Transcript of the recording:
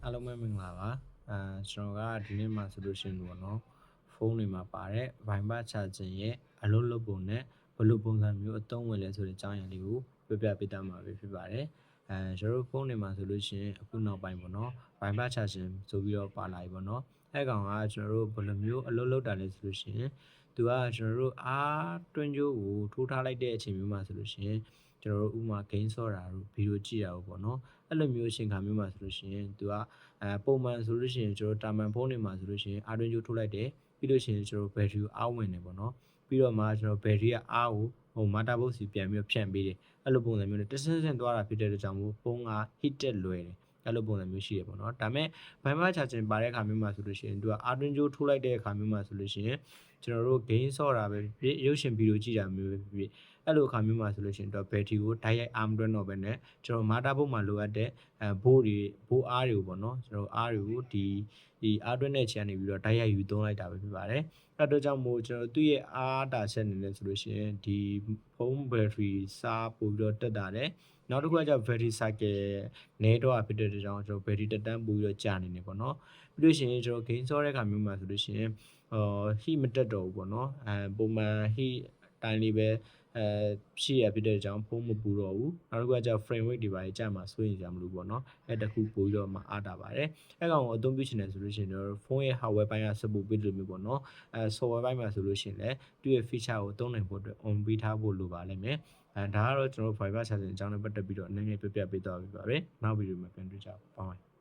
အားလုံးပဲမင်္ဂလာပါကျွန်တော်ကဒီနေ့မှာဆိုလို့ရှိရင်ပေါ့နော်ဖုန်းတွေမှာပါတဲ့ Viber Charging ရဲ့အလုပ်လုပ်ပုံနဲ့ဘယ်လိုပုံစံမျိုးအသုံးဝင်လဲဆိုတဲ့အကြောင်းအရာလေးကိုပြပြပေးသွားမှာဖြစ်ပါတယ်ကျွန်တော်တို့ဖုန်းတွေမှာဆိုလို့ရှိရင်အခုနောက်ပိုင်းပေါ့နော် Viber Charging ဆိုပြီးတော့ပါလာပြီပေါ့နော်အဲ့ကောင်ကကျွန်တော်တို့ဘယ်လိုမျိုးအလုပ်လုပ်တာလဲဆိုလို့ရှိရင်သူကကျွန်တော်တို့အားတွင်းကြိုးကိုထိုးထားလိုက်တဲ့အချိန်မျိုးမှာဆိုလို့ရှိရင်ကျွန်တော်တို့ဥမာ gain ဆော့တာတို့ဗီဒီယိုကြည့်တာတို့ပေါ့နော်အဲ့လိုမျိုးအချိန်ခါမျိုးမှာဆိုလို့ရှိရင်သူကပုံမှန်ဆိုလို့ရှိရင်ကျွန်တော်တာမန်ဖုန်းတွေမှာဆိုလို့ရှိရင်အားတွင်းကြိုးထိုးလိုက်တယ်ပြီးလို့ရှိရင်ကျွန်တော်ဘက်ထရီကိုအားဝင်တယ်ပေါ့နော်ပြီးတော့မှကျွန်တော်ဘက်ထရီကအားကိုမာတာဘုတ်စီပြန်ပြီးဖြန့်ပေးတယ်အဲ့လိုပုံစံမျိုးနဲ့တဆင့်သွားတာဖြစ်တဲ့အတွက်ကြောင့်မို့ဖုန်းက heated လွယ်တယ်အဲ့လိုပုံစံမျိုးရှိရပေါ့နော်ဒါပေမဲ့ Viber Charging ပါတဲ့အခါမျိုးမှာဆိုလို့ရှိရင်သူကအားတွင်းကြိုးထိုးလိုက်တဲ့အခါမျိုးမှာဆိုလို့ရှိရင်ကျွန်တော်တို့ gain ဆော့တာပဲရုပ်ရှင်ဗီဒီယိုကြည့်တာမျိုးပဲဖြစ်အဲ့လိုအခါမျိုးမှာဆိုလို့ရှိရင်တော့ဘက်ထရီကိုဓာတ်ရိုက်အားမတွန်းတော့ဘဲနဲ့ကျွန်တော်မာတာဘုတ်မှာလိုအပ်တဲ့ဘိုးအားတွေကိုပေါ့နော်ကျွန်တော်အားတွေကိုဒီအားတွင်းတဲ့ခြေကနေပြီးတော့ဓာတ်ရိုက်ယူသုံးလိုက်တာပဲဖြစ်ပါတယ်အဲ့တော့ကြောင့်မို့ကျွန်တော်သူ့ရဲ့အားတာချက်အနေနဲ့ဆိုလို့ရှိရင်ဒီဖုန်းဘက်ထရီစားပို့ပြီးတော့တက်တာတယ်နောက်တစ်ခုကကျ battery cycle နဲတော့ဖြစ်တဲ့အတွက်ကြောင့်ကျွန်တော် battery တက်တန်းပို့ပြီးတော့ကြာနေတယ်ပေါ့နော်ပြီးလို့ရှိရင်ကျွန်တော် gain ဆော့တဲ့အခါမျိုးမှာဆိုလို့ရှိရင်heat မတက်တော့ဘူးပေါ့နော်ပုံမှန် heat တိုင်းလေးပဲရှိရဖြစ်တဲ့အကြောင်းဖုန်းမပူတော့ဘူးနောက်တစ်ခုကကျ frame rate တွေပါကြာမှာစိုးရင်ကြမလို့ပေါ့နော်အဲ့တခုပို့ပြီးတော့မှအားတာပါတယ်အဲ့ကောင်ကိုအသုံးပြုချင်တယ်ဆိုလို့ရှိရင်တော့ဖုန်းရဲ့ hardware ပိုင်းက support ပေးလို့မျိုးပေါ့နော်software ပိုင်းမှာဆိုလို့ရှိရင်လည်းသူ့ရဲ့ feature ကိုသုံးနိုင်ဖို့အတွက် on ပေးထားဖို့လိုပါလိမ့်မယ်ဒါကတော့ကျွန်တော် Viber Charging အကြောင်းနဲ့ပတ်သက်ပြီးတော့နည်းနည်းပြပြပေးသွားပြီပါပဲနောက်ဗီဒီယိုမှာပြန်တွေ့ကြပါဦး